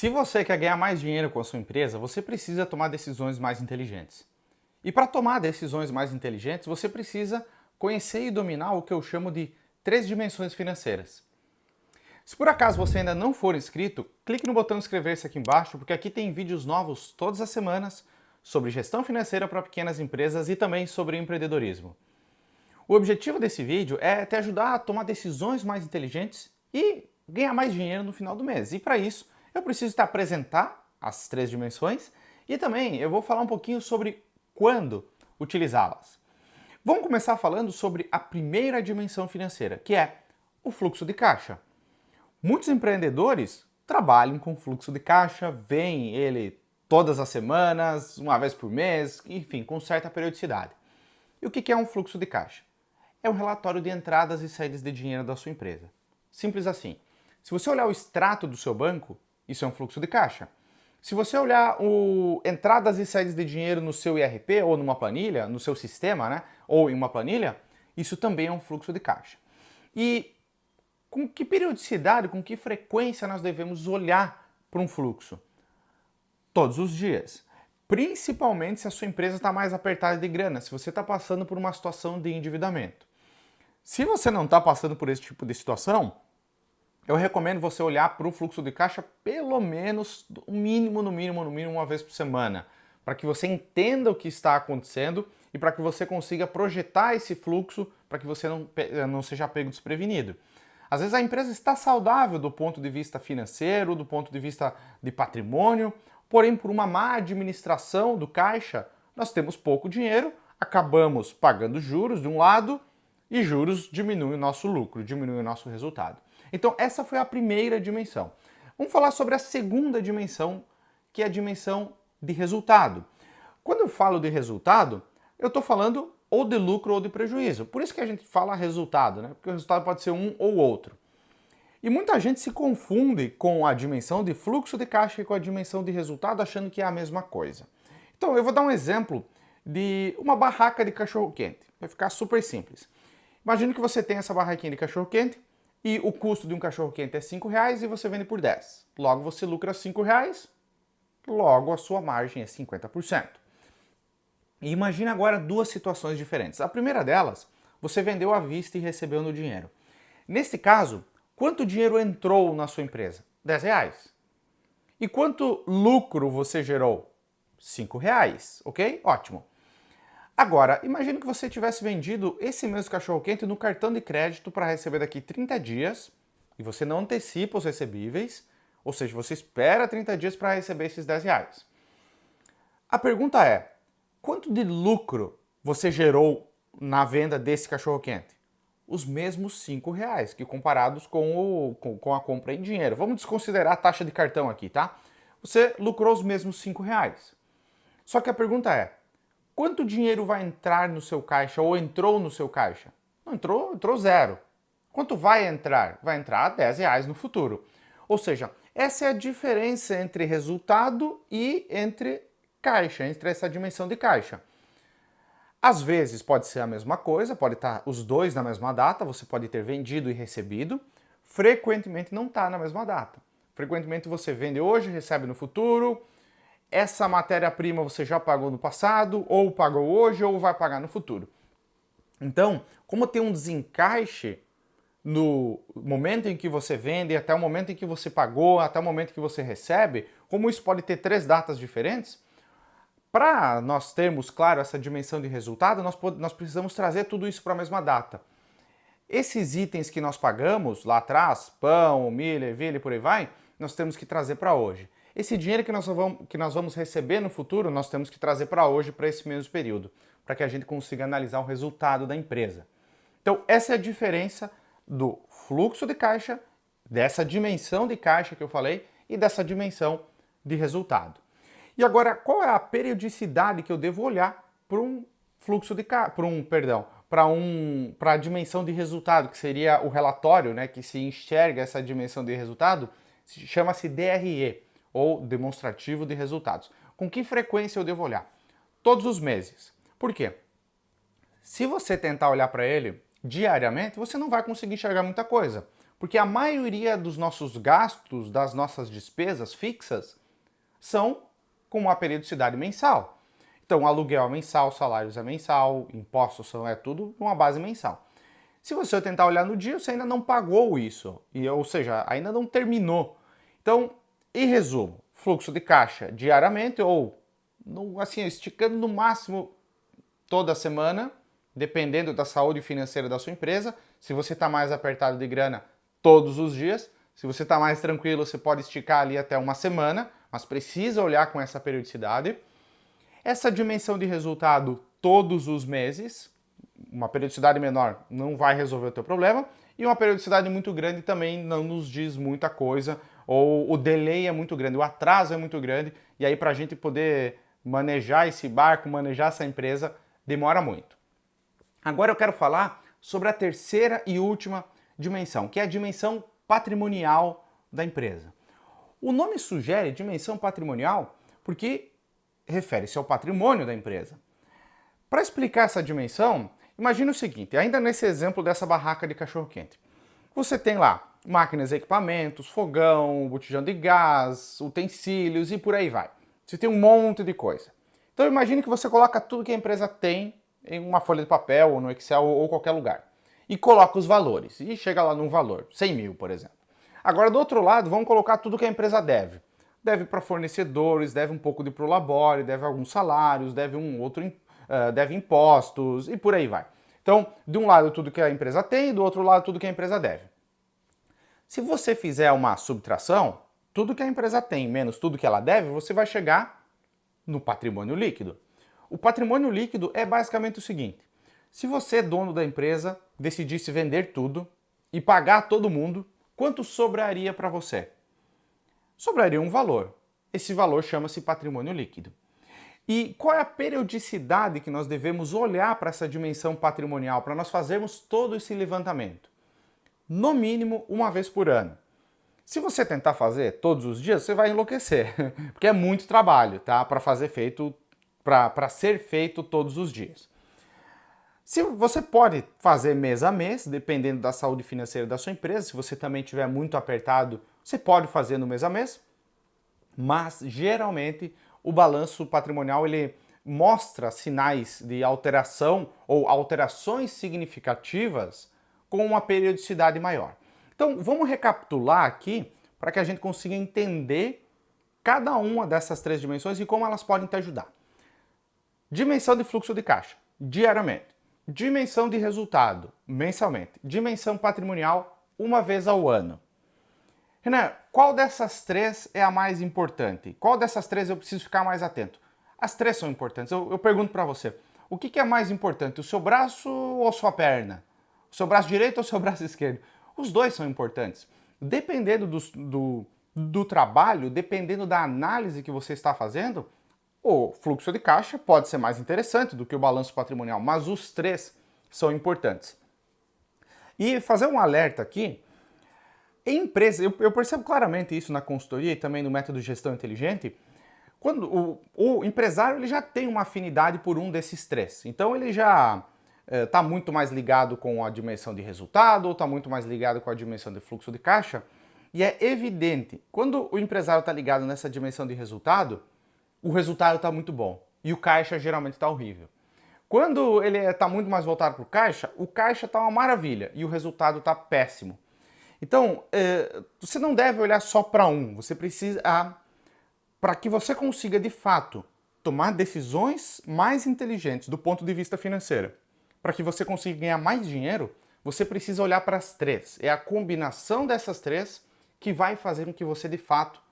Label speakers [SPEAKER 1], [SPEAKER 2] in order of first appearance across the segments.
[SPEAKER 1] Se você quer ganhar mais dinheiro com a sua empresa, você precisa tomar decisões mais inteligentes. E para tomar decisões mais inteligentes, você precisa conhecer e dominar o que eu chamo de 3 dimensões financeiras. Se por acaso você ainda não for inscrito, clique no botão inscrever-se aqui embaixo, porque aqui tem vídeos novos todas as semanas sobre gestão financeira para pequenas empresas e também sobre empreendedorismo. O objetivo desse vídeo é te ajudar a tomar decisões mais inteligentes e ganhar mais dinheiro no final do mês. E para isso, eu preciso te apresentar as 3 dimensões e também eu vou falar um pouquinho sobre quando utilizá-las. Vamos começar falando sobre a primeira dimensão financeira, que é o fluxo de caixa. Muitos empreendedores trabalham com fluxo de caixa, veem ele todas as semanas, uma vez por mês, enfim, com certa periodicidade. E o que é um fluxo de caixa? É um relatório de entradas e saídas de dinheiro da sua empresa. Simples assim. Se você olhar o extrato do seu banco, isso é um fluxo de caixa. Se você olhar entradas e saídas de dinheiro no seu IRP ou numa planilha, no seu sistema, né, ou em uma planilha, isso também é um fluxo de caixa. E com que periodicidade, com que frequência nós devemos olhar para um fluxo? Todos os dias. Principalmente se a sua empresa está mais apertada de grana, se você está passando por uma situação de endividamento. Se você não está passando por esse tipo de situação, eu recomendo você olhar para o fluxo de caixa pelo menos, no mínimo, uma vez por semana, para que você entenda o que está acontecendo e para que você consiga projetar esse fluxo para que você não seja pego desprevenido. Às vezes a empresa está saudável do ponto de vista financeiro, do ponto de vista de patrimônio, porém por uma má administração do caixa, nós temos pouco dinheiro, acabamos pagando juros de um lado e juros diminuem o nosso lucro, diminuem o nosso resultado. Então essa foi a primeira dimensão. Vamos falar sobre a segunda dimensão, que é a dimensão de resultado. Quando eu falo de resultado, eu estou falando ou de lucro ou de prejuízo. Por isso que a gente fala resultado, né? Porque o resultado pode ser um ou outro. E muita gente se confunde com a dimensão de fluxo de caixa e com a dimensão de resultado, achando que é a mesma coisa. Então eu vou dar um exemplo de uma barraca de cachorro-quente. Vai ficar super simples. Imagine que você tem essa barraquinha de cachorro-quente e o custo de um cachorro-quente é R$5 e você vende por 10. Logo você lucra R$5, logo a sua margem é 50%. E imagine agora duas situações diferentes. A primeira delas, você vendeu à vista e recebeu no dinheiro. Nesse caso, quanto dinheiro entrou na sua empresa? R$10. E quanto lucro você gerou? R$5, ok? Ótimo. Agora, imagine que você tivesse vendido esse mesmo cachorro-quente no cartão de crédito para receber daqui 30 dias e você não antecipa os recebíveis, ou seja, você espera 30 dias para receber esses R$10. A pergunta é, quanto de lucro você gerou na venda desse cachorro-quente? Os mesmos R$5, que comparados com a compra em dinheiro. Vamos desconsiderar a taxa de cartão aqui, tá? Você lucrou os mesmos R$5. Só que a pergunta é, quanto dinheiro vai entrar no seu caixa ou entrou no seu caixa? Não entrou, entrou zero. Quanto vai entrar? Vai entrar R$10 no futuro. Ou seja, essa é a diferença entre resultado e entre caixa, entre essa dimensão de caixa. Às vezes pode ser a mesma coisa, pode estar os dois na mesma data, você pode ter vendido e recebido. Frequentemente não está na mesma data. Frequentemente você vende hoje, recebe no futuro. Essa matéria-prima você já pagou no passado, ou pagou hoje, ou vai pagar no futuro. Então, como tem um desencaixe no momento em que você vende, até o momento em que você pagou, até o momento que você recebe, como isso pode ter 3 datas diferentes, para nós termos, claro, essa dimensão de resultado, nós precisamos trazer tudo isso para a mesma data. Esses itens que nós pagamos lá atrás, pão, milho, ervilha e por aí vai, nós temos que trazer para hoje. Esse dinheiro que nós vamos receber no futuro, nós temos que trazer para hoje, para esse mesmo período, para que a gente consiga analisar o resultado da empresa. Então, essa é a diferença do fluxo de caixa, dessa dimensão de caixa que eu falei, e dessa dimensão de resultado. E agora, qual é a periodicidade que eu devo olhar para um fluxo de caixa, para a dimensão de resultado, que seria o relatório, né, que se enxerga essa dimensão de resultado, chama-se DRE, ou demonstrativo de resultados. Com que frequência eu devo olhar? Todos os meses. Por quê? Se você tentar olhar para ele diariamente, você não vai conseguir enxergar muita coisa. Porque a maioria dos nossos gastos, das nossas despesas fixas, são com uma periodicidade mensal. Então, aluguel é mensal, salários é mensal, impostos é tudo uma base mensal. Se você tentar olhar no dia, você ainda não pagou isso, ou seja, ainda não terminou. Então, em resumo, fluxo de caixa diariamente ou, assim, esticando no máximo toda semana, dependendo da saúde financeira da sua empresa. Se você está mais apertado de grana, todos os dias. Se você está mais tranquilo, você pode esticar ali até uma semana, mas precisa olhar com essa periodicidade. Essa dimensão de resultado todos os meses, uma periodicidade menor não vai resolver o teu problema, e uma periodicidade muito grande também não nos diz muita coisa, ou o delay é muito grande, o atraso é muito grande, e aí para a gente poder manejar esse barco, manejar essa empresa, demora muito. Agora eu quero falar sobre a terceira e última dimensão, que é a dimensão patrimonial da empresa. O nome sugere dimensão patrimonial porque refere-se ao patrimônio da empresa. Para explicar essa dimensão, imagine o seguinte, ainda nesse exemplo dessa barraca de cachorro-quente. Você tem lá máquinas e equipamentos, fogão, botijão de gás, utensílios e por aí vai. Você tem um monte de coisa. Então imagine que você coloca tudo que a empresa tem em uma folha de papel ou no Excel ou qualquer lugar. E coloca os valores. E chega lá num valor, 100 mil, por exemplo. Agora, do outro lado, vamos colocar tudo que a empresa deve. Deve para fornecedores, deve um pouco de prolabore, deve alguns salários, deve deve impostos e por aí vai. Então, de um lado tudo que a empresa tem e do outro lado tudo que a empresa deve. Se você fizer uma subtração, tudo que a empresa tem menos tudo que ela deve, você vai chegar no patrimônio líquido. O patrimônio líquido é basicamente o seguinte: se você, dono da empresa, decidisse vender tudo e pagar todo mundo, quanto sobraria para você? Sobraria um valor. Esse valor chama-se patrimônio líquido. E qual é a periodicidade que nós devemos olhar para essa dimensão patrimonial, para nós fazermos todo esse levantamento? No mínimo, uma vez por ano. Se você tentar fazer todos os dias, você vai enlouquecer, porque é muito trabalho, tá? Para ser feito todos os dias. Se você pode fazer mês a mês, dependendo da saúde financeira da sua empresa, se você também estiver muito apertado, você pode fazer no mês a mês, mas geralmente o balanço patrimonial ele mostra sinais de alteração ou alterações significativas com uma periodicidade maior. Então vamos recapitular aqui para que a gente consiga entender cada uma dessas três dimensões e como elas podem te ajudar. Dimensão de fluxo de caixa, diariamente. Dimensão de resultado, mensalmente. Dimensão patrimonial, uma vez ao ano. Renan, qual dessas três é a mais importante? Qual dessas três eu preciso ficar mais atento? As três são importantes. Eu pergunto para você, o que é mais importante, o seu braço ou a sua perna? O seu braço direito ou o seu braço esquerdo? Os dois são importantes. Dependendo do trabalho, dependendo da análise que você está fazendo, o fluxo de caixa pode ser mais interessante do que o balanço patrimonial, mas os três são importantes. E fazer um alerta aqui, em empresa, eu percebo claramente isso na consultoria e também no método de gestão inteligente, quando o empresário ele já tem uma afinidade por um desses três. Então ele já está muito mais ligado com a dimensão de resultado, ou está muito mais ligado com a dimensão de fluxo de caixa, e é evidente, quando o empresário está ligado nessa dimensão de resultado, o resultado está muito bom e o caixa geralmente está horrível. Quando ele está muito mais voltado para o caixa está uma maravilha e o resultado está péssimo. Então, você não deve olhar só para um, você precisa, para que você consiga de fato tomar decisões mais inteligentes do ponto de vista financeiro, para que você consiga ganhar mais dinheiro, você precisa olhar para as três. É a combinação dessas três que vai fazer com que você de fato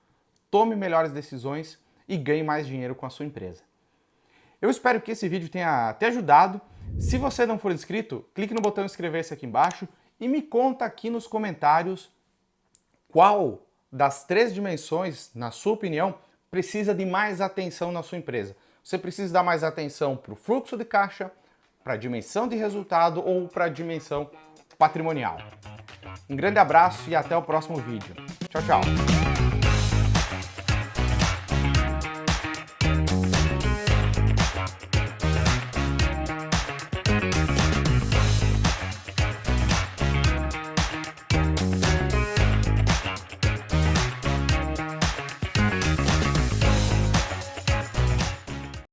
[SPEAKER 1] tome melhores decisões e ganhe mais dinheiro com a sua empresa. Eu espero que esse vídeo tenha te ajudado. Se você não for inscrito, clique no botão inscrever-se aqui embaixo e me conta aqui nos comentários qual das três dimensões, na sua opinião, precisa de mais atenção na sua empresa. Você precisa dar mais atenção para o fluxo de caixa, para a dimensão de resultado ou para a dimensão patrimonial. Um grande abraço e até o próximo vídeo. Tchau, tchau!